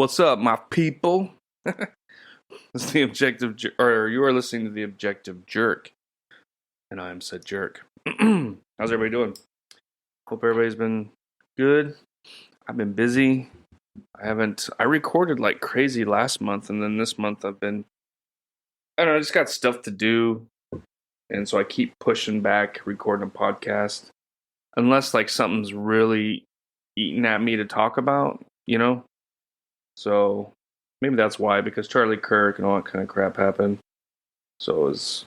What's up, my people? It's the Objective, or you are listening to the Objective Jerk, and I am said jerk. How's everybody doing? Hope everybody's been good. I've been busy. I recorded like crazy last month, and then this month I don't know, I just got stuff to do, and so I keep pushing back recording a podcast, unless like something's really eating at me to talk about, So maybe that's why, because Charlie Kirk and all that kind of crap happened. So it was,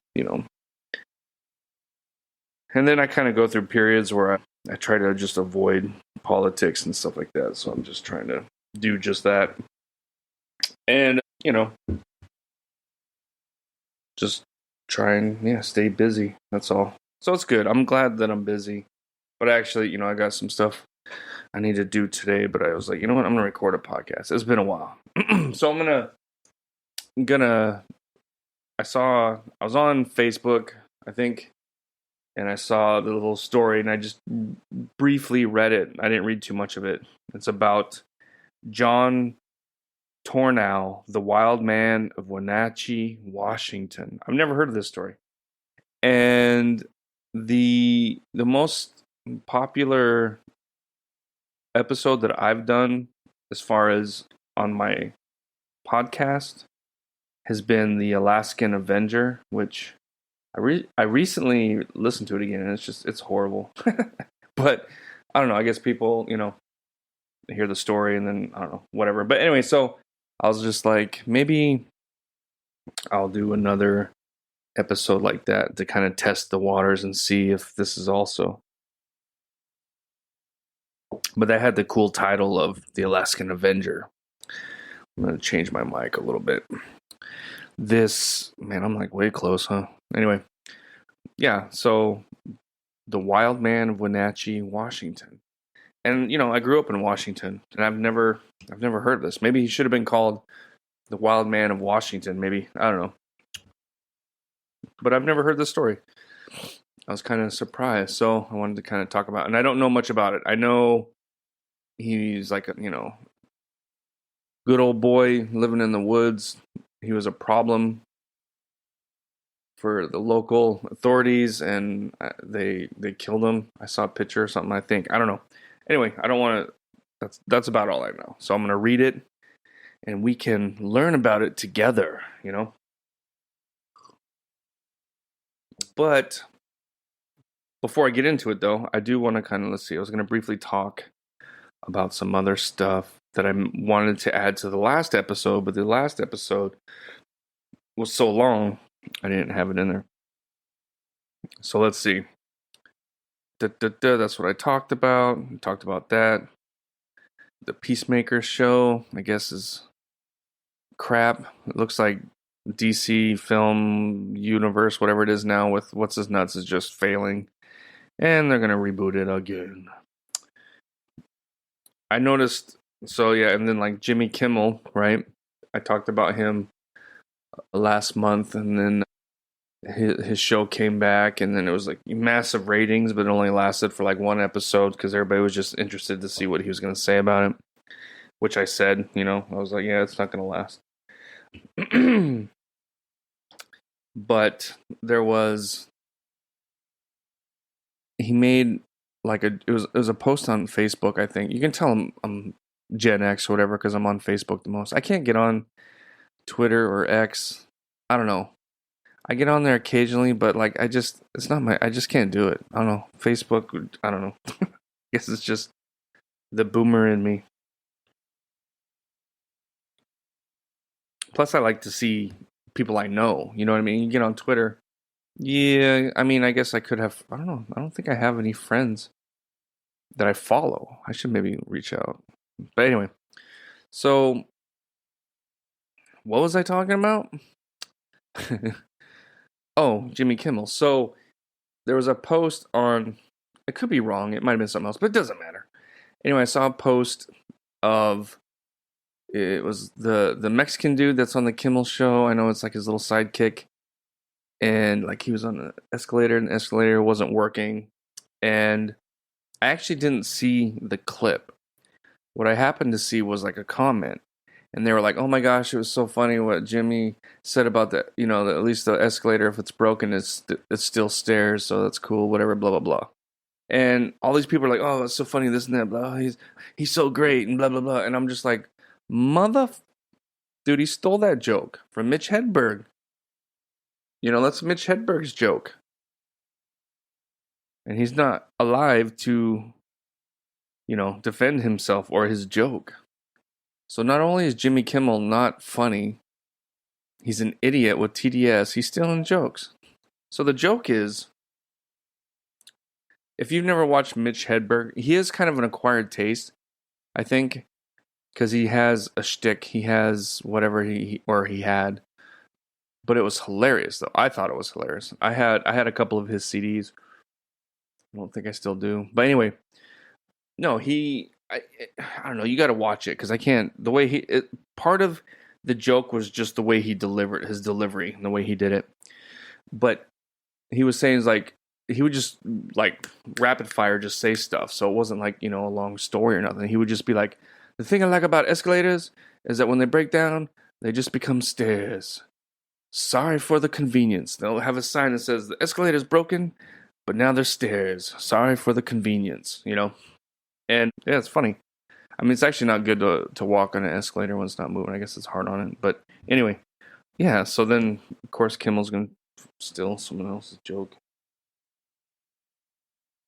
And then I kind of go through periods where I try to just avoid politics and stuff like that. So I'm just trying to do just that. And, just try and, stay busy. That's all. So it's good. I'm glad that I'm busy. But actually, I got some stuff I need to do today. But I was like, you know what? I'm going to record a podcast. It's been a while. So I was on Facebook, I think, and I saw the little story, and I just briefly read it. I didn't read too much of it. It's about John Tornow, the wild man of Wenatchee, Washington. I've never heard of this story. And the most popular episode that I've done, as far as on my podcast, has been the Alaskan Avenger, which I recently listened to it again, and it's horrible. But I don't know, I guess people, hear the story and then, I don't know, whatever. But anyway, so I was just like, maybe I'll do another episode like that to kind of test the waters and see if this is also. But that had the cool title of the Alaskan Avenger. I'm going to change my mic a little bit. I'm like way close, huh? Anyway, yeah, so the wild man of Wenatchee, Washington. And, I grew up in Washington, and I've never heard of this. Maybe he should have been called the wild man of Washington, maybe. I don't know. But I've never heard this story. I was kind of surprised, so I wanted to kind of talk about it. And I don't know much about it. I know he's like a, good old boy living in the woods. He was a problem for the local authorities, and they killed him. I saw a picture or something, I think. I don't know. Anyway, I don't want to. That's about all I know. So I'm going to read it, and we can learn about it together, But before I get into it, though, I do want to kind of, let's see, I was going to briefly talk about some other stuff that I wanted to add to the last episode, but the last episode was so long, I didn't have it in there. So let's see. That's what I talked about. We talked about that. The Peacemaker show, I guess, is crap. It looks like DC film universe, whatever it is now, with What's His Nuts, is just failing. And they're going to reboot it again. I noticed, and then like Jimmy Kimmel, right? I talked about him last month, and then his show came back, and then it was like massive ratings, but it only lasted for like one episode because everybody was just interested to see what he was going to say about it, which I said, I was like, yeah, it's not going to last. But he made like it was a post on Facebook, I think. You can tell I'm Gen X or whatever because I'm on Facebook the most. I can't get on Twitter or X. I don't know. I get on there occasionally, but like I just can't do it. I don't know. Facebook, I don't know. I guess it's just the boomer in me. Plus I like to see people I know, you know what I mean? You get on Twitter. Yeah, I mean, I guess I could have, I don't know. I don't think I have any friends that I follow. I should maybe reach out. But anyway, so what was I talking about? Oh, Jimmy Kimmel. So there was a post on, it could be wrong, it might have been something else, but it doesn't matter. Anyway, I saw a post of, it was the Mexican dude that's on the Kimmel show. I know it's like his little sidekick. And like he was on an escalator, and the escalator wasn't working. And I actually didn't see the clip. What I happened to see was like a comment. and they were like, "Oh my gosh, it was so funny what Jimmy said about that. You know, at least the escalator, if it's broken, it's still stairs, so that's cool. Whatever, blah blah blah." And all these people are like, "Oh, it's so funny, this and that, blah. He's so great, and blah blah blah." And I'm just like, "Mother, dude, he stole that joke from Mitch Hedberg. You know, that's Mitch Hedberg's joke, and he's not alive to, you know, defend himself or his joke." So not only is Jimmy Kimmel not funny, he's an idiot with TDS. He's stealing jokes. So the joke is, if you've never watched Mitch Hedberg, he is kind of an acquired taste, I think, because he has a shtick. He has whatever he had, but it was hilarious though. I thought it was hilarious. I had a couple of his CDs. I don't think I still do, but anyway, no, I don't know. You got to watch it because I can't. The way part of the joke was just the way he delivered his delivery and the way he did it. But he was saying is like he would just like rapid fire just say stuff, so it wasn't like, you know, a long story or nothing. He would just be like, "The thing I like about escalators is that when they break down, they just become stairs. Sorry for the convenience." They'll have a sign that says the escalator's broken, but now they're stairs. Sorry for the convenience, you know. And yeah, it's funny. I mean, it's actually not good to walk on an escalator when it's not moving. I guess it's hard on it. But anyway, yeah. So then, of course, Kimmel's going to steal someone else's joke.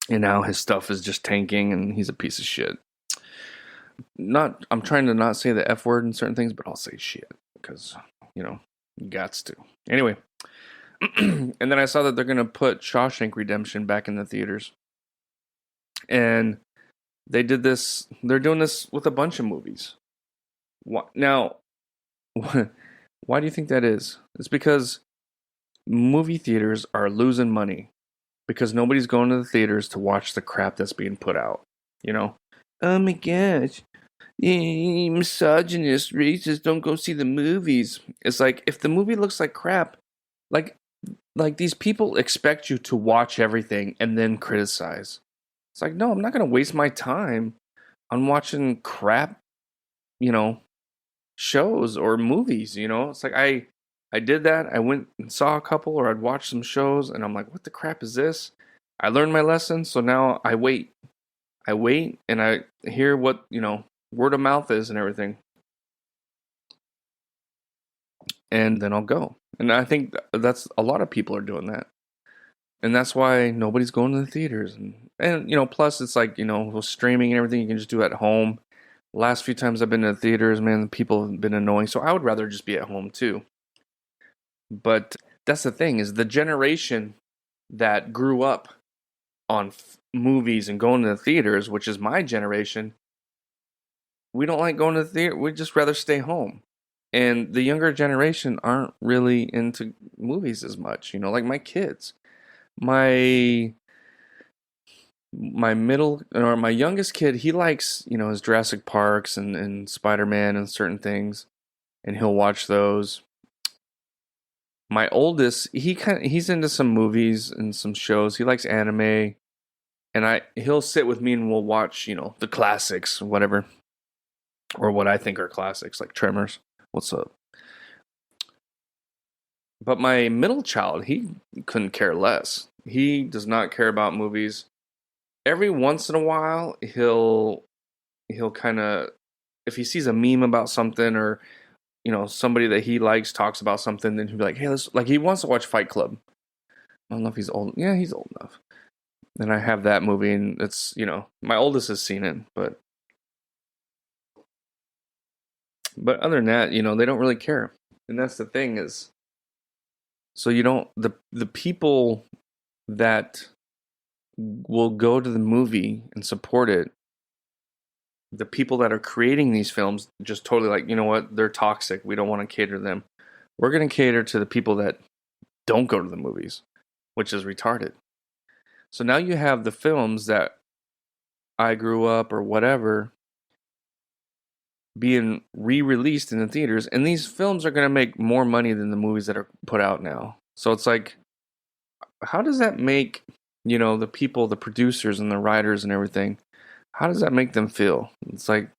And now his stuff is just tanking and he's a piece of shit. I'm trying to not say the F word in certain things, but I'll say shit because, you know, you gots to. Anyway. And then I saw that they're going to put Shawshank Redemption back in the theaters. And they did this. They're doing this with a bunch of movies. Now, why do you think that is? It's because movie theaters are losing money because nobody's going to the theaters to watch the crap that's being put out. You know? Oh my gosh. Misogynist, racist, don't go see the movies. It's like, if the movie looks like crap, like these people expect you to watch everything and then criticize. It's like, no, I'm not going to waste my time on watching crap, you know, shows or movies, you know? It's like I did that. I went and saw a couple, or I'd watch some shows and I'm like, what the crap is this? I learned my lesson, so now I wait. I wait and I hear what, you know, word of mouth is and everything. And then I'll go. And I think that's a lot of people are doing that. And that's why nobody's going to the theaters. And you know, plus it's like, you know, with streaming and everything, you can just do it at home. Last few times I've been to the theaters, man, the people have been annoying. So I would rather just be at home too. But that's the thing, is the generation that grew up on movies and going to the theaters, which is my generation, we don't like going to the theater. We'd just rather stay home. And the younger generation aren't really into movies as much, you know, like my kids. My youngest kid, he likes, you know, his Jurassic Parks and Spider-Man and certain things, and he'll watch those. My oldest, he's into some movies and some shows. He likes anime, and he'll sit with me and we'll watch, you know, the classics, whatever, or what I think are classics, like Tremors. What's up? But my middle child, he couldn't care less. He does not care about movies. Every once in a while, he'll kind of, if he sees a meme about something, or, you know, somebody that he likes talks about something, then he'll be like, hey, let's, like, he wants to watch Fight Club. I don't know if he's old. Yeah, he's old enough. And I have that movie, and it's, you know, my oldest has seen it, but other than that, you know, they don't really care. And that's the thing is, so you don't, the people that will go to the movie and support it, the people that are creating these films just totally like, you know what, they're toxic. We don't want to cater to them. We're going to cater to the people that don't go to the movies, which is retarded. So now you have the films that I grew up or whatever being re-released in the theaters, and these films are going to make more money than the movies that are put out now. So it's like, how does that make, you know, the people, the producers and the writers and everything, how does that make them feel? It's like,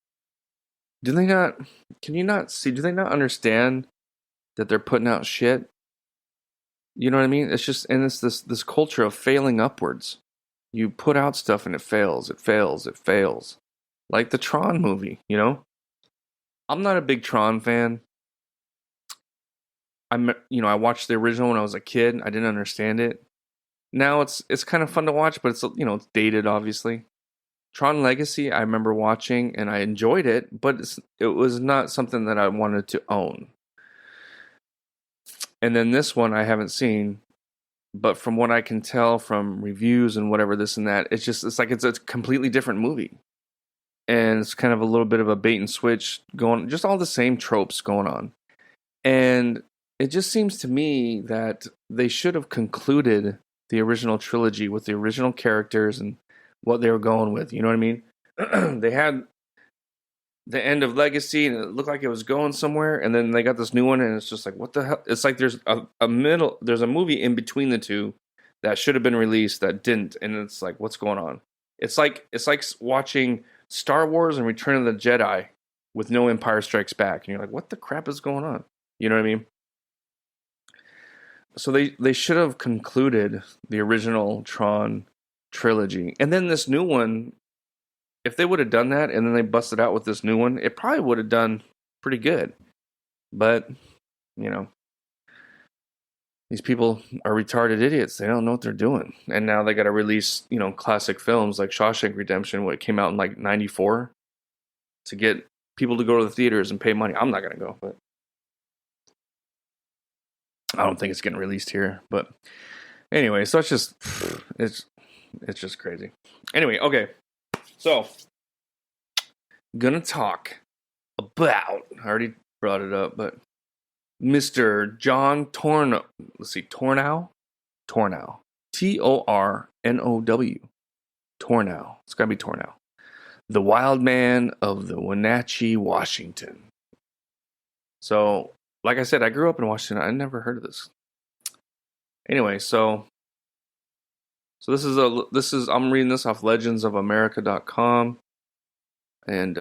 Do they not? Can you not see? Do they not understand that they're putting out shit? You know what I mean? It's just, and it's this culture of failing upwards. You put out stuff and it fails, it fails, it fails. Like the Tron movie, you know? I'm not a big Tron fan. I watched the original when I was a kid. I didn't understand it. Now it's kind of fun to watch, but it's dated, obviously. Tron Legacy, I remember watching and I enjoyed it, but it was not something that I wanted to own. And then this one I haven't seen, but from what I can tell from reviews and whatever this and that, it's like it's a completely different movie. And it's kind of a little bit of a bait and switch going, just all the same tropes going on. And it just seems to me that they should have concluded the original trilogy with the original characters and what they were going with. You know what I mean? They had the end of Legacy and it looked like it was going somewhere, and then they got this new one and it's just like, what the hell? It's like there's there's a movie in between the two that should have been released that didn't, and it's like, what's going on? It's like watching Star Wars and Return of the Jedi with no Empire Strikes Back, and you're like, what the crap is going on? You know what I mean? So they should have concluded the original Tron trilogy, and then this new one. If they would have done that and then they busted out with this new one, it probably would have done pretty good. But these people are retarded idiots. They don't know what they're doing, and now they got to release classic films like Shawshank Redemption, what came out in like '94, to get people to go to the theaters and pay money. I'm not gonna go, but I don't think it's getting released here. But anyway, so it's just crazy. Anyway, okay, so gonna talk about. I already brought it up, but Mr. John Tornow. Let's see, Tornow, Tornow, Tornow, Tornow. It's gotta be Tornow. The Wild Man of the Wenatchee, Washington. So, like I said, I grew up in Washington. I never heard of this. Anyway, so this is I'm reading this off legendsofamerica.com, and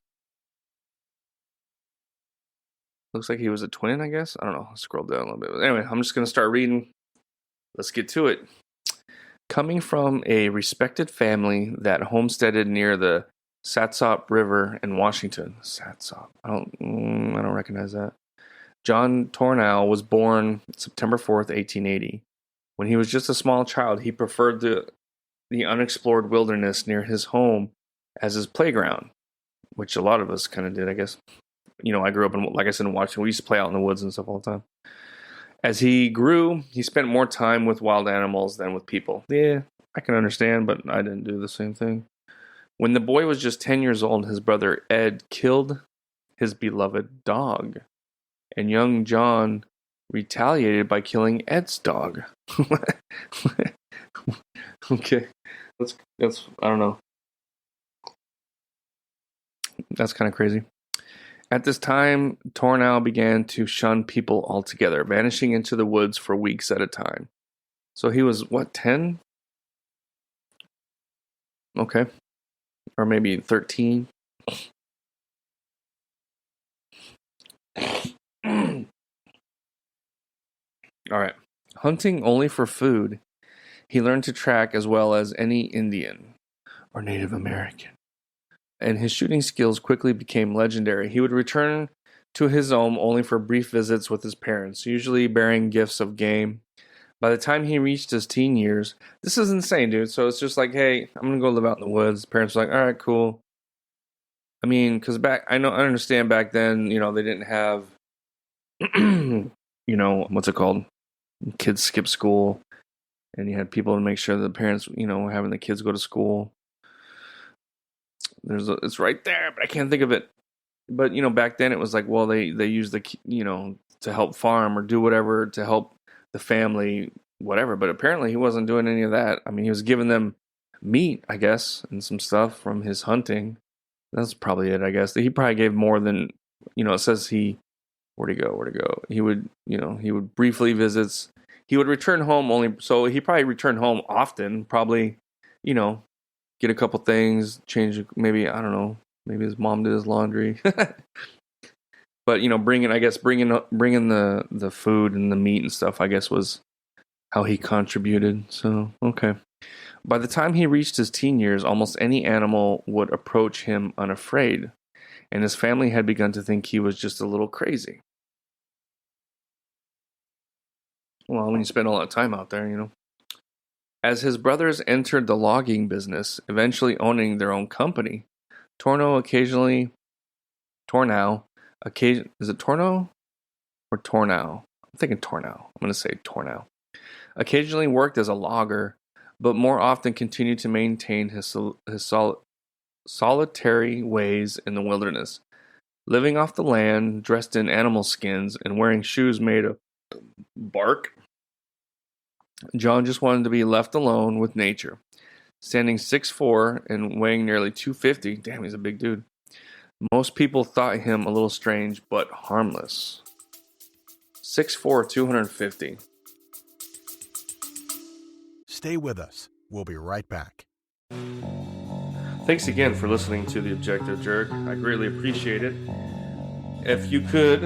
looks like he was a twin, I guess. I don't know. I'll scroll down a little bit. But anyway, I'm just going to start reading. Let's get to it. Coming from a respected family that homesteaded near the Satsop River in Washington. Satsop. I don't recognize that. John Tornow was born September 4th, 1880. When he was just a small child, he preferred the unexplored wilderness near his home as his playground, which a lot of us kind of did, I guess. I grew up in, like I said, in Washington. We used to play out in the woods and stuff all the time. As he grew, he spent more time with wild animals than with people. Yeah, I can understand, but I didn't do the same thing. When the boy was just 10 years old, his brother Ed killed his beloved dog. And young John retaliated by killing Ed's dog. Okay. That's I don't know. That's kind of crazy. At this time, Tornow began to shun people altogether, vanishing into the woods for weeks at a time. So he was, 10? Okay. Or maybe 13. All right. Hunting only for food, he learned to track as well as any Indian or Native American. And his shooting skills quickly became legendary. He would return to his home only for brief visits with his parents, usually bearing gifts of game. By the time he reached his teen years, this is insane, dude. So it's just like, hey, I'm gonna go live out in the woods. Parents were like, all right, cool. I mean, because I understand back then, they didn't have, what's it called? Kids skip school, and you had people to make sure that the parents, were having the kids go to school. It's right there, but I can't think of it. But back then it was like, well, they use to help farm or do whatever to help the family, whatever. But apparently he wasn't doing any of that. I mean, he was giving them meat, I guess, and some stuff from his hunting. That's probably it, I guess. He probably gave more than, it says where'd he go? He would, he would briefly visits. He would return home only, so he probably returned home often, probably, get a couple things, change, maybe, I don't know, Maybe his mom did his laundry. But bringing the food and the meat and stuff, I guess, was how he contributed. So okay. By the time he reached his teen years, almost any animal would approach him unafraid, and his family had begun to think he was just a little crazy. Well, when you spend all that time out there. As his brothers entered the logging business, eventually owning their own company, Tornow, is it Tornow or Tornow? I'm thinking Tornow. I'm going to say Tornow. Occasionally worked as a logger, but more often continued to maintain his solitary ways in the wilderness, living off the land, dressed in animal skins, and wearing shoes made of bark. John just wanted to be left alone with nature. Standing 6'4" and weighing nearly 250, damn, he's a big dude. Most people thought him a little strange, but harmless. 6'4", 250. Stay with us. We'll be right back. Thanks again for listening to The Objective Jerk. I greatly appreciate it. If you could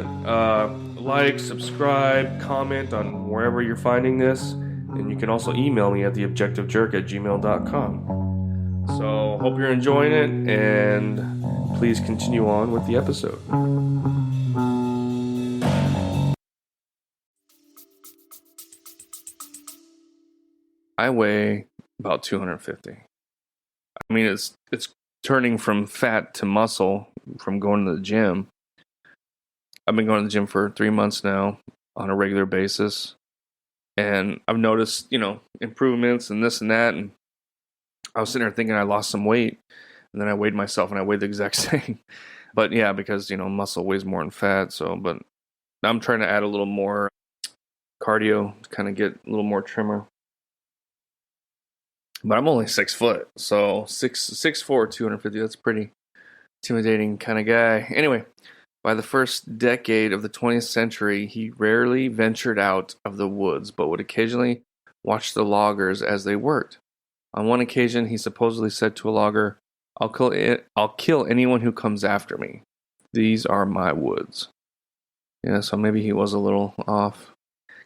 like, subscribe, comment on wherever you're finding this, and you can also email me at theobjectivejerk@gmail.com. So, hope you're enjoying it, and please continue on with the episode. I weigh about 250. I mean, it's turning from fat to muscle from going to the gym. I've been going to the gym for 3 months now on a regular basis, and I've noticed, improvements and this and that, and I was sitting there thinking I lost some weight, and then I weighed myself and I weighed the exact same. But yeah, because, muscle weighs more than fat, but I'm trying to add a little more cardio to kind of get a little more trimmer. But I'm only 6 foot, so 6'4", 250, that's a pretty intimidating kind of guy. Anyway, by the first decade of the 20th century, he rarely ventured out of the woods, but would occasionally watch the loggers as they worked. On one occasion, he supposedly said to a logger, I'll kill anyone who comes after me. These are my woods. Yeah, so maybe he was a little off.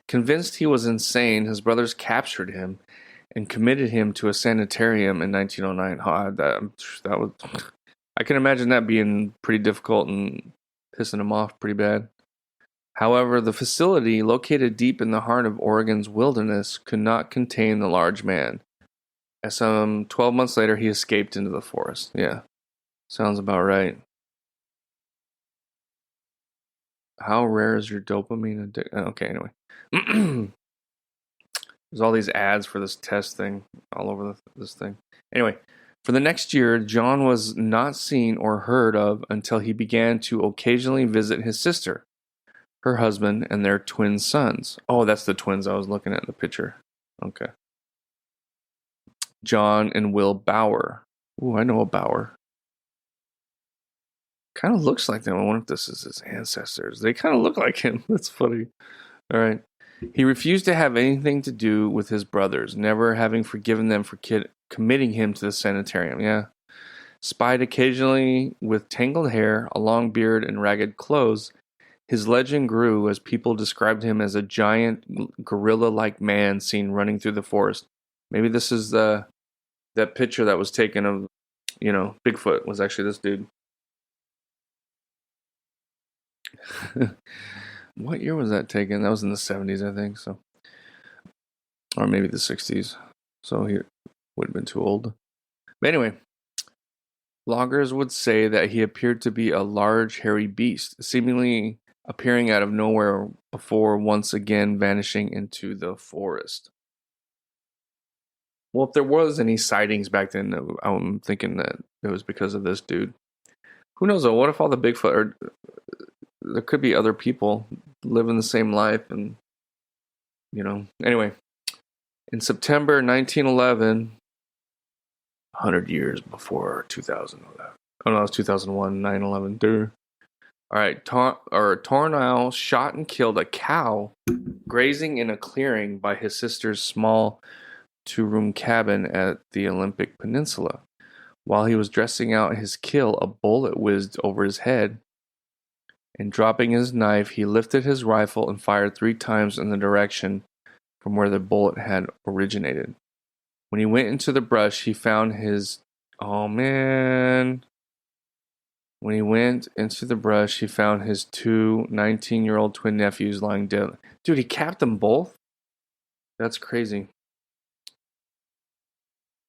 Convinced he was insane, his brothers captured him and committed him to a sanitarium in 1909. I can imagine that being pretty difficult and pissing him off pretty bad. However, the facility, located deep in the heart of Oregon's wilderness, could not contain the large man. Some 12 months later, he escaped into the forest. Yeah, sounds about right. How rare is your dopamine addiction? Okay, anyway. There's all these ads for this test thing all over this thing. Anyway, for the next year, John was not seen or heard of until he began to occasionally visit his sister, her husband, and their twin sons. Oh, that's the twins I was looking at in the picture. Okay. John and Will Bauer. Ooh, I know a Bauer. Kind of looks like them. I wonder if this is his ancestors. They kind of look like him. That's funny. All right. He refused to have anything to do with his brothers, never having forgiven them for committing him to the sanitarium. Yeah. Spied occasionally with tangled hair, a long beard, and ragged clothes, his legend grew as people described him as a giant gorilla-like man seen running through the forest. Maybe this is that picture that was taken of, Bigfoot was actually this dude. What year was that taken? That was in the 70s, I think. So, or maybe the 60s. So he would have been too old. But anyway, loggers would say that he appeared to be a large, hairy beast, seemingly appearing out of nowhere before once again vanishing into the forest. Well, if there was any sightings back then, I'm thinking that it was because of this dude. Who knows though? What if all the Bigfoot there could be other people living the same life and, Anyway, in September 1911, 100 years before 2011. Oh no, it was 2001, 9/11. Duh. All right, Tornow shot and killed a cow grazing in a clearing by his sister's small 2-room cabin at the Olympic Peninsula. While he was dressing out his kill, a bullet whizzed over his head, and dropping his knife, he lifted his rifle and fired 3 times in the direction from where the bullet had originated. When he went into the brush, he found his... Oh, man. When he went into the brush, he found his 2 19-year-old twin nephews lying dead. Dude, he capped them both? That's crazy.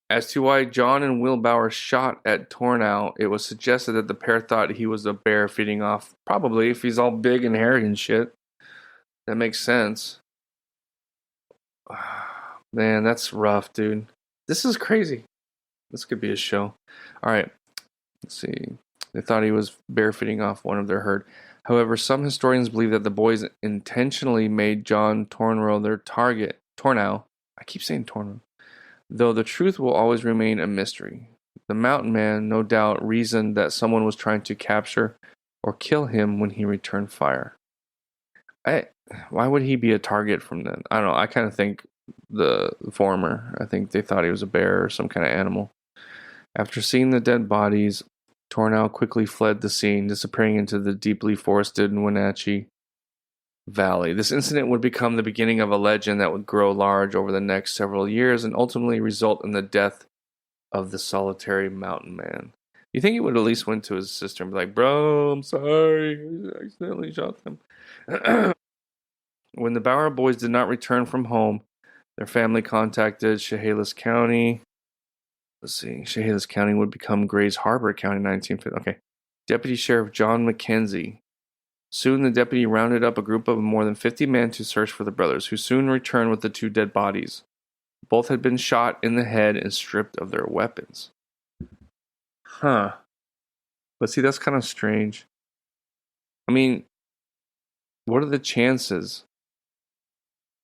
As to why John and Wilbauer shot at Tornow, it was suggested that the pair thought he was a bear feeding off. Probably, if he's all big and hairy and shit. That makes sense. Man, that's rough, dude. This is crazy. This could be a show. Alright, let's see. They thought he was bear feeding off one of their herd. However, some historians believe that the boys intentionally made John Tornow their target. Tornow. I keep saying Tornow. Though the truth will always remain a mystery. The mountain man no doubt reasoned that someone was trying to capture or kill him when he returned fire. Why would he be a target from then? I don't know. I kind of think the former. I think they thought he was a bear or some kind of animal. After seeing the dead bodies, Tornow quickly fled the scene, disappearing into the deeply forested Wenatchee Valley. This incident would become the beginning of a legend that would grow large over the next several years and ultimately result in the death of the solitary mountain man. You think he would at least went to his sister and be like, "Bro, I'm sorry, I accidentally shot them." When the Bauer boys did not return from home, their family contacted Chehalis County. Let's see, Chehalis County would become Grays Harbor County in 1950. Okay. Deputy Sheriff John McKenzie. Soon the deputy rounded up a group of more than 50 men to search for the brothers, who soon returned with the 2 dead bodies. Both had been shot in the head and stripped of their weapons. Huh. But see, that's kind of strange. I mean, what are the chances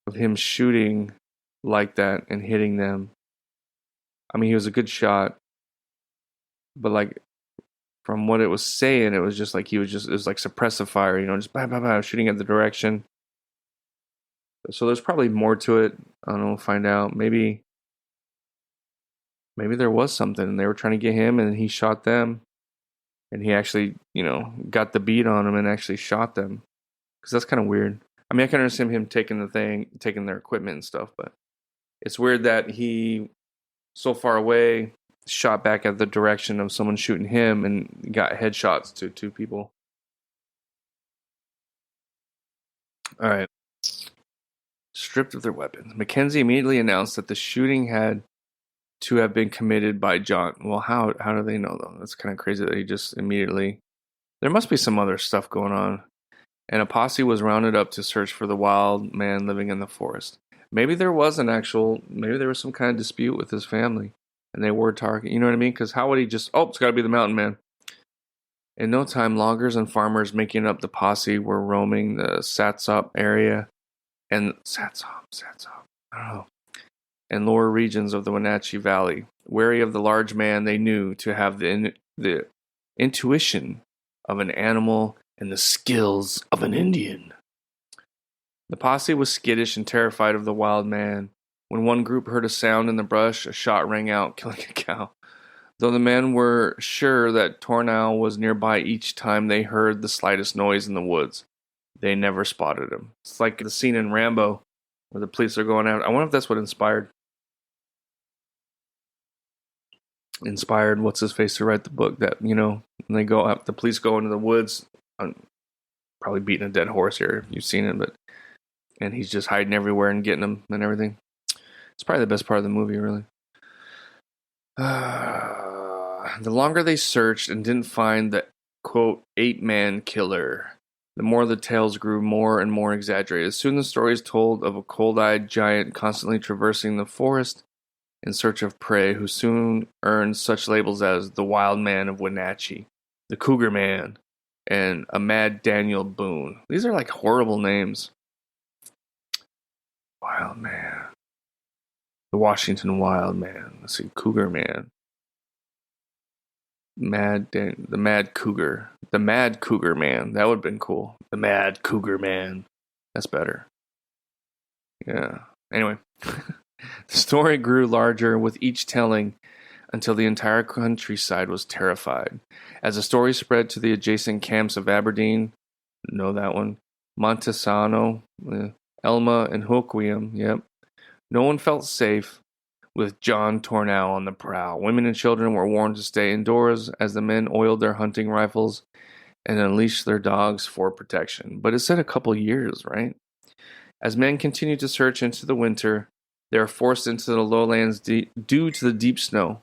of him shooting like that and hitting them? I mean, he was a good shot, but like, from what it was saying, it was just like it was like suppressive fire, just bam, bam, bam, shooting at the direction. So there's probably more to it. I don't know, we'll find out. Maybe there was something and they were trying to get him and he shot them. And he actually, got the beat on them and actually shot them. Because that's kind of weird. I mean, I can understand him taking their equipment and stuff, but it's weird that he, so far away, shot back at the direction of someone shooting him and got headshots to 2 people. All right. Stripped of their weapons. Mackenzie immediately announced that the shooting had to have been committed by John. Well, how do they know, though? That's kind of crazy that he just immediately... There must be some other stuff going on. And a posse was rounded up to search for the wild man living in the forest. Maybe there was some kind of dispute with his family. And they were targeted. You know what I mean? Because how would he just... Oh, it's got to be the mountain man. In no time, loggers and farmers making up the posse were roaming the Satsop area and Satsop, I don't know, and lower regions of the Wenatchee Valley. Wary of the large man, they knew to have the intuition of an animal and the skills of an Indian. The posse was skittish and terrified of the wild man. When one group heard a sound in the brush, a shot rang out, killing a cow. Though the men were sure that Tornow was nearby each time they heard the slightest noise in the woods, they never spotted him. It's like the scene in Rambo where the police are going out. I wonder if that's what inspired what's his face to write the book. That when they go up, the police go into the woods. I'm probably beating a dead horse here if you've seen it, and he's just hiding everywhere and getting them and everything. It's probably the best part of the movie, really. The longer they searched and didn't find the, quote, 8-man killer, the more the tales grew more and more exaggerated. Soon the stories told of a cold-eyed giant constantly traversing the forest in search of prey, who soon earned such labels as the Wild Man of Wenatchee, the Cougar Man, and a Mad Daniel Boone. These are like horrible names. Wild Man. The Washington Wild Man. Let's see, Cougar Man. The Mad Cougar. The Mad Cougar Man. That would have been cool. The Mad Cougar Man. That's better. Yeah. Anyway. The story grew larger with each telling. until the entire countryside was terrified. As the story spread to the adjacent camps of Aberdeen, know that one, Montesano, Elma, and Hoquiam, yep, no one felt safe with John Tornow on the prowl. Women and children were warned to stay indoors as the men oiled their hunting rifles and unleashed their dogs for protection. But it said a couple years, right? As men continued to search into the winter, they were forced into the lowlands due to the deep snow.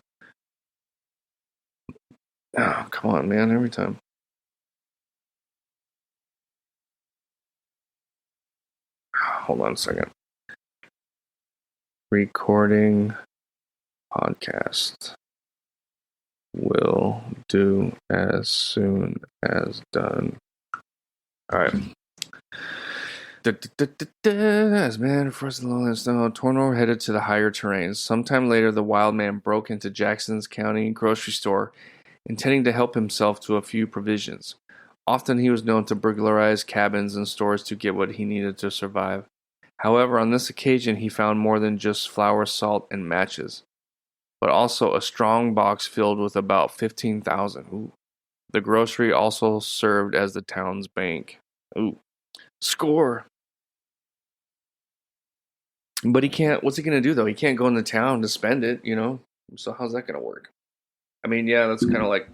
Oh, come on, man, every time. Hold on a second. Recording podcast. Will do as soon as done. All right. As man first in the lowlands snow, Tornow headed to the higher terrains. Sometime later, the wild man broke into Jackson's County grocery store, intending to help himself to a few provisions. Often he was known to burglarize cabins and stores to get what he needed to survive. However, on this occasion, he found more than just flour, salt, and matches, but also a strong box filled with about 15,000. Ooh. The grocery also served as the town's bank. Ooh. Score! But he can't, what's he going to do though? He can't go in the town to spend it, you know? So how's that going to work? I mean, yeah, that's kind of like,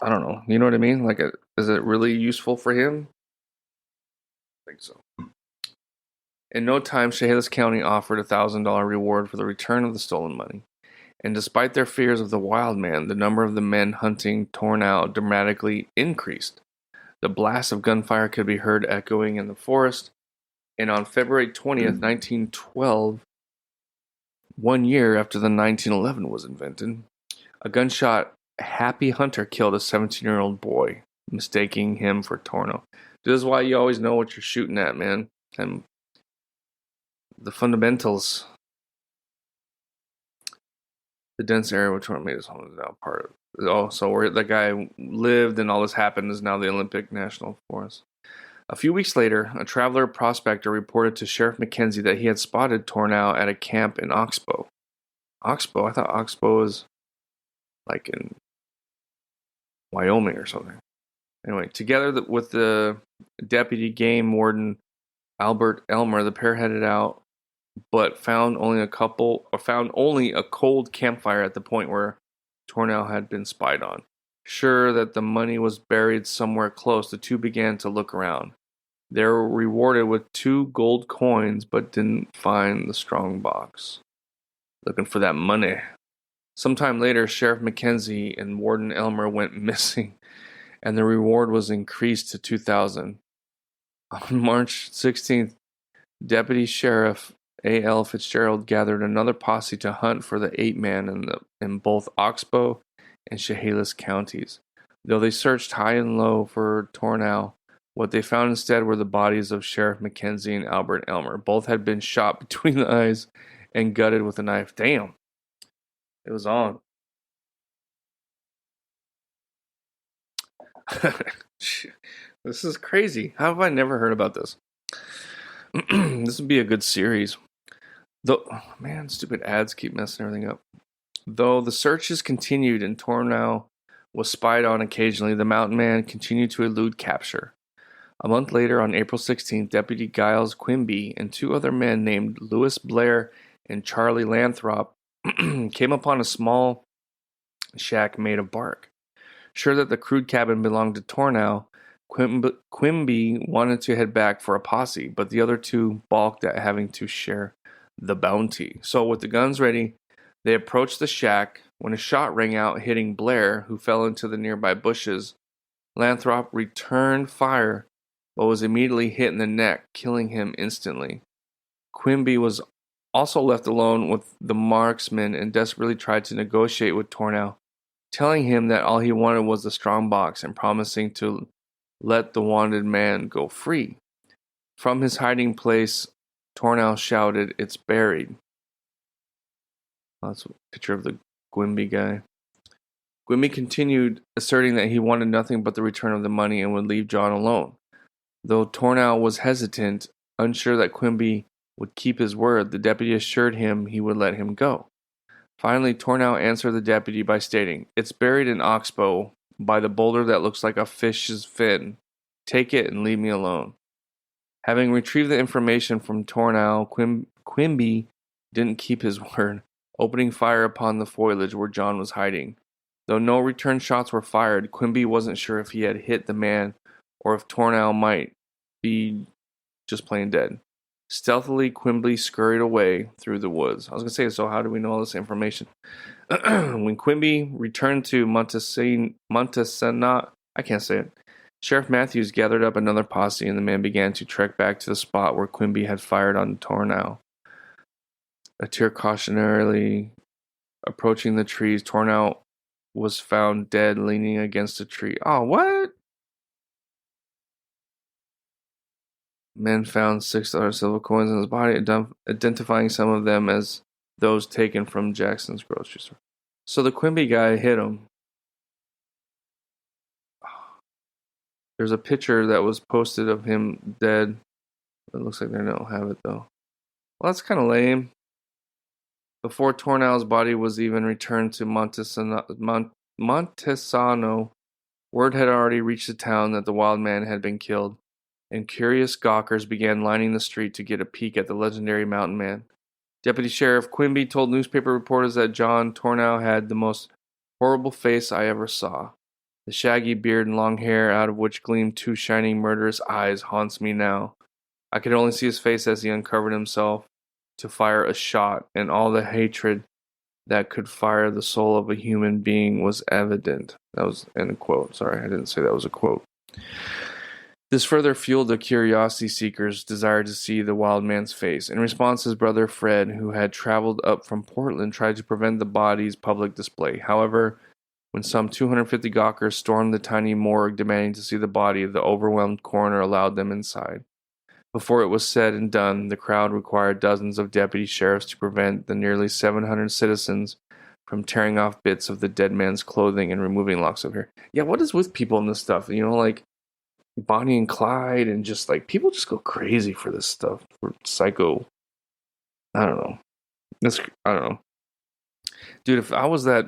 I don't know. You know what I mean? Like, is it really useful for him? I think so. In no time, Chehalis County offered a $1,000 reward for the return of the stolen money. And despite their fears of the wild man, the number of the men hunting Tornow dramatically increased. The blast of gunfire could be heard echoing in the forest. And on February 20th, 1912, 1 year after the 1911 was invented, a gunshot happy hunter killed a 17-year-old boy, mistaking him for Tornow. This is why you always know what you're shooting at, man. And the fundamentals. The dense area where Tornow made his home is now part of it. Oh, so where that guy lived and all this happened is now the Olympic National Forest. A few weeks later, a traveler prospector reported to Sheriff Mackenzie that he had spotted Tornow at a camp in Oxbow. Oxbow? I thought Oxbow was like in Wyoming or something. Anyway, together with the deputy game warden Albert Elmer, the pair headed out, but found only a cold campfire at the point where Tornow had been spied on. Sure that the money was buried somewhere close, the two began to look around. They were rewarded with 2 gold coins, but didn't find the strong box. Looking for that money. Sometime later, Sheriff Mackenzie and Warden Elmer went missing, and the reward was increased to 2,000. On March 16th, Deputy Sheriff A.L. Fitzgerald gathered another posse to hunt for the 8-man in both Oxbow and Chehalis counties. Though they searched high and low for Tornow, what they found instead were the bodies of Sheriff Mackenzie and Albert Elmer. Both had been shot between the eyes and gutted with a knife. Damn. It was on. This is crazy. How have I never heard about this? This would be a good series. Though, man, stupid ads keep messing everything up. Though the searches continued and Tornow was spied on occasionally, the mountain man continued to elude capture. A month later, on April 16th, Deputy Giles Quimby and 2 other men named Lewis Blair and Charlie Lathrop came upon a small shack made of bark. Sure that the crude cabin belonged to Tornow, Quimby wanted to head back for a posse, but the other 2 balked at having to share the bounty. So with the guns ready, they approached the shack when a shot rang out, hitting Blair, who fell into the nearby bushes. Lathrop returned fire, but was immediately hit in the neck, killing him instantly. Quimby was also left alone with the marksman and desperately tried to negotiate with Tornow, telling him that all he wanted was the strong box and promising to let the wanted man go free. From his hiding place, Tornow shouted, "It's buried." That's a picture of the Quimby guy. Quimby continued, asserting that he wanted nothing but the return of the money and would leave John alone. Though Tornow was hesitant, unsure that Quimby would keep his word, the deputy assured him he would let him go. Finally, Tornow answered the deputy by stating, "It's buried in Oxbow by the boulder that looks like a fish's fin. Take it and leave me alone." Having retrieved the information from Tornow, Quimby didn't keep his word, opening fire upon the foliage where John was hiding. Though no return shots were fired, Quimby wasn't sure if he had hit the man or if Tornow might be just plain dead. Stealthily, Quimby scurried away through the woods. I was going to say, so how do we know all this information? When Quimby returned to Montesana, I can't say it, Sheriff Matthews gathered up another posse and the man began to trek back to the spot where Quimby had fired on Tornow. A tear cautionarily approaching the trees, Tornow was found dead leaning against a tree. Oh, what? Men found $6 silver coins in his body, identifying some of them as those taken from Jackson's grocery store. So the Quimby guy hit him. There's a picture that was posted of him dead. It looks like they don't have it, though. Well, that's kind of lame. Before Tornow's body was even returned to Montesano, word had already reached the town that the wild man had been killed, and curious gawkers began lining the street to get a peek at the legendary mountain man. Deputy Sheriff Quimby told newspaper reporters that John Tornow had the most horrible face I ever saw. The shaggy beard and long hair, out of which gleamed two shining murderous eyes, haunts me now. I could only see his face as he uncovered himself to fire a shot, and all the hatred that could fire the soul of a human being was evident. That was end of quote. Sorry, I didn't say that was a quote. This further fueled the curiosity seekers' desire to see the wild man's face. In response, his brother Fred, who had traveled up from Portland, tried to prevent the body's public display. However, when some 250 gawkers stormed the tiny morgue demanding to see the body, the overwhelmed coroner allowed them inside. Before it was said and done, the crowd required dozens of deputy sheriffs to prevent the nearly 700 citizens from tearing off bits of the dead man's clothing and removing locks of hair. Yeah, what is with people in this stuff? You know, like Bonnie and Clyde, and just like people just go crazy for this stuff. For psycho. I don't know. I don't know. Dude, if I was that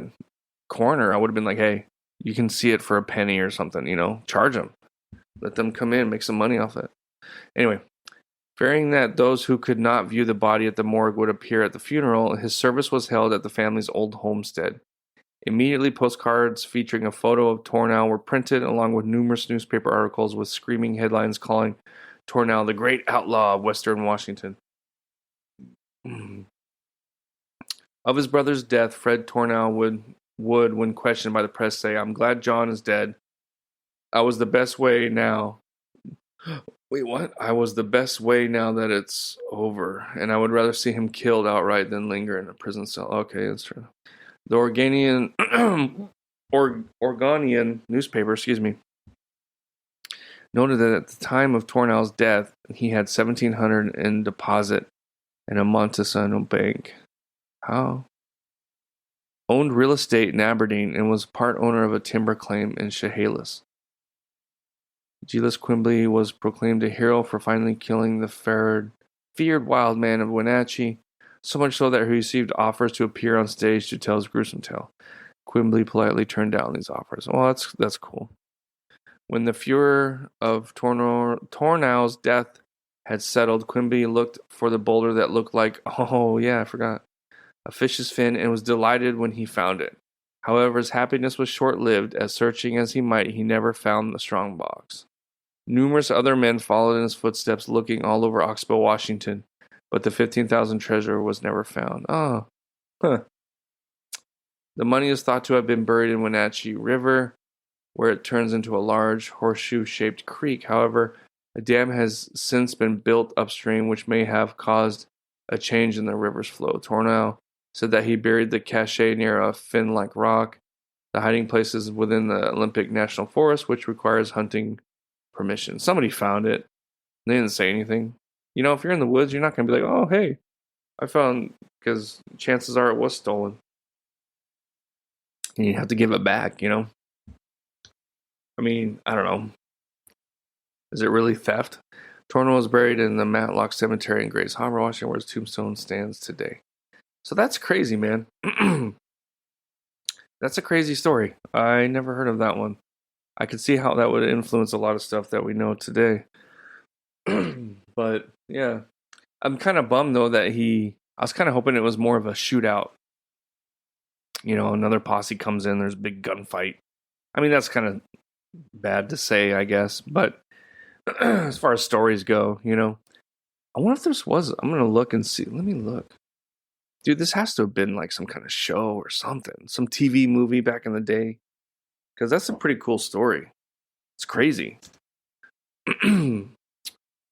coroner, I would have been like, hey, you can see it for a penny or something, you know, charge them. Let them come in, make some money off it. Anyway, fearing that those who could not view the body at the morgue would appear at the funeral, his service was held at the family's old homestead. Immediately, postcards featuring a photo of Tornow were printed, along with numerous newspaper articles with screaming headlines calling Tornow the great outlaw of Western Washington. Of his brother's death, Fred Tornow would, when questioned by the press, say, "I'm glad John is dead. I was the best way now." Wait, what? I was the best way now that it's over, and I would rather see him killed outright than linger in a prison cell. Okay, that's true. The Oregonian newspaper, noted that at the time of Tornow's death, he had $1,700 in deposit in a Montesano bank. How? Owned real estate in Aberdeen and was part owner of a timber claim in Chehalis. Giles Quimby was proclaimed a hero for finally killing the feared wild man of Wenatchee, so much so that he received offers to appear on stage to tell his gruesome tale. Quimby politely turned down these offers. Well, that's cool. When the furor of Tornow's death had settled, Quimby looked for the boulder that looked like, oh yeah, I forgot, a fish's fin, and was delighted when he found it. However, his happiness was short-lived, as searching as he might, he never found the strongbox. Numerous other men followed in his footsteps, looking all over Oxbow, Washington, but the 15,000 treasure was never found. Oh, huh. The money is thought to have been buried in Wenatchee River, where it turns into a large horseshoe-shaped creek. However, a dam has since been built upstream, which may have caused a change in the river's flow. Tornow said that he buried the cache near a fin-like rock. The hiding place is within the Olympic National Forest, which requires hunting permission. Somebody found it. They didn't say anything. You know, if you're in the woods, you're not going to be like, oh, hey, I found, because chances are it was stolen. And you have to give it back, you know? I mean, I don't know. Is it really theft? Tornow was buried in the Matlock Cemetery in Grays Harbor, Washington, where his tombstone stands today. So that's crazy, man. That's a crazy story. I never heard of that one. I could see how that would influence a lot of stuff that we know today. But yeah, I'm kind of bummed though that I was kind of hoping it was more of a shootout. Another posse comes in, there's a big gunfight. I mean, that's kind of bad to say, I guess. But as far as stories go, I wonder if this was. I'm going to look and see. Let me look. Dude, this has to have been like some kind of show or something. Some TV movie back in the day. Because that's a pretty cool story. It's crazy.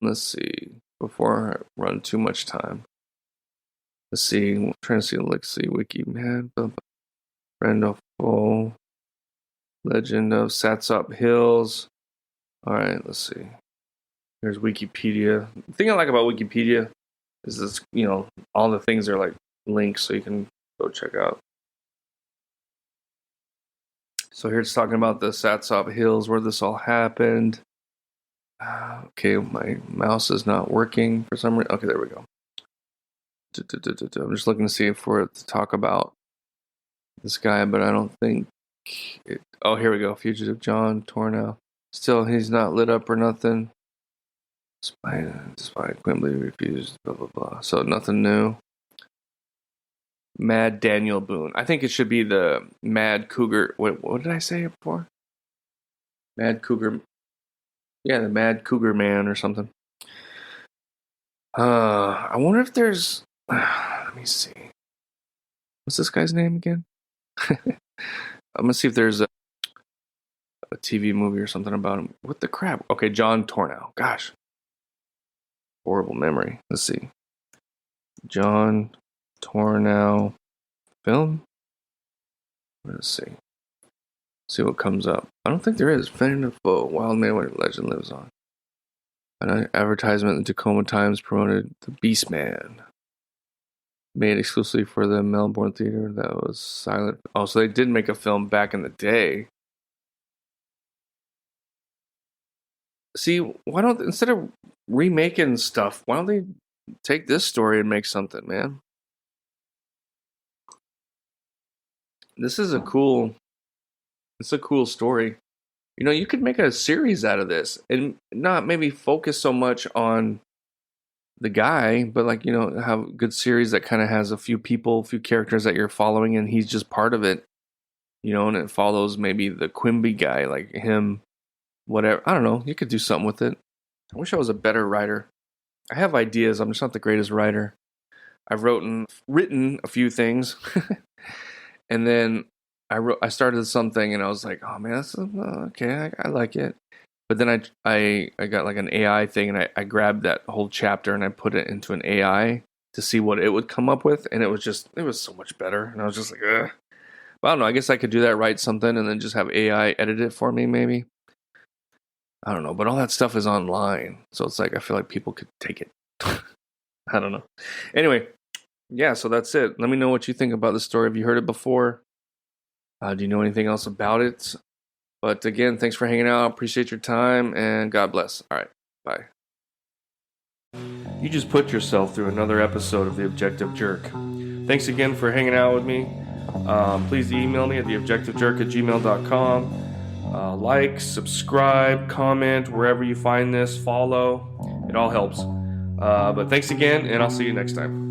Let's see. Before I run too much time. Let's see. I'm trying to see. Let's see. Wiki, man. Friend of Foe. Legend of Satsop Hills. Alright, let's see. Here's Wikipedia. The thing I like about Wikipedia is this, all the things are like links so you can go check out. So here it's talking about the Satsop Hills where this all happened. Okay, my mouse is not working for some reason. Okay, there we go. I'm just looking to see for it to talk about this guy, but I don't think it. Oh, here we go. Fugitive John Tornow. Still, he's not lit up or nothing. Despite Quimbley refused, blah, blah, blah. So nothing new. Mad Daniel Boone. I think it should be the Mad Cougar. What did I say before? Mad Cougar. Yeah, the Mad Cougar Man or something. I wonder if there's. Let me see. What's this guy's name again? I'm gonna see if there's a TV movie or something about him. What the crap? Okay, John Tornow. Gosh. Horrible memory. Let's see. John Tornow film? Let's see. See what comes up. I don't think there is. Friend of Foe. Wild Man where legend lives on. An advertisement in the Tacoma Times promoted the Beast Man. Made exclusively for the Melbourne theater that was silent. Oh, so they did make a film back in the day. See, why don't, instead of remaking stuff, why don't they take this story and make something, man? It's a cool story. You could make a series out of this and not maybe focus so much on the guy, but have a good series that kind of has a few people, a few characters that you're following and he's just part of it, and it follows maybe the Quimby guy, like him, whatever. I don't know. You could do something with it. I wish I was a better writer. I have ideas. I'm just not the greatest writer. I've written a few things, and then I started something, and I was like, oh man, that's okay. I like it. But then I got like an AI thing, and I grabbed that whole chapter and I put it into an AI to see what it would come up with, and it was so much better. And I was just like, ugh. Well, I don't know. I guess I could do that, write something, and then just have AI edit it for me, maybe. I don't know, but all that stuff is online, so it's like I feel like people could take it. I don't know. Anyway, yeah, so that's it. Let me know what you think about the story. Have you heard it before? Do you know anything else about it? But again, thanks for hanging out. Appreciate your time, and God bless. All right, bye. You just put yourself through another episode of The Objective Jerk. Thanks again for hanging out with me. Please email me at theobjectivejerk@gmail.com. Like, subscribe, comment, wherever you find this, follow. It all helps. But thanks again, and I'll see you next time.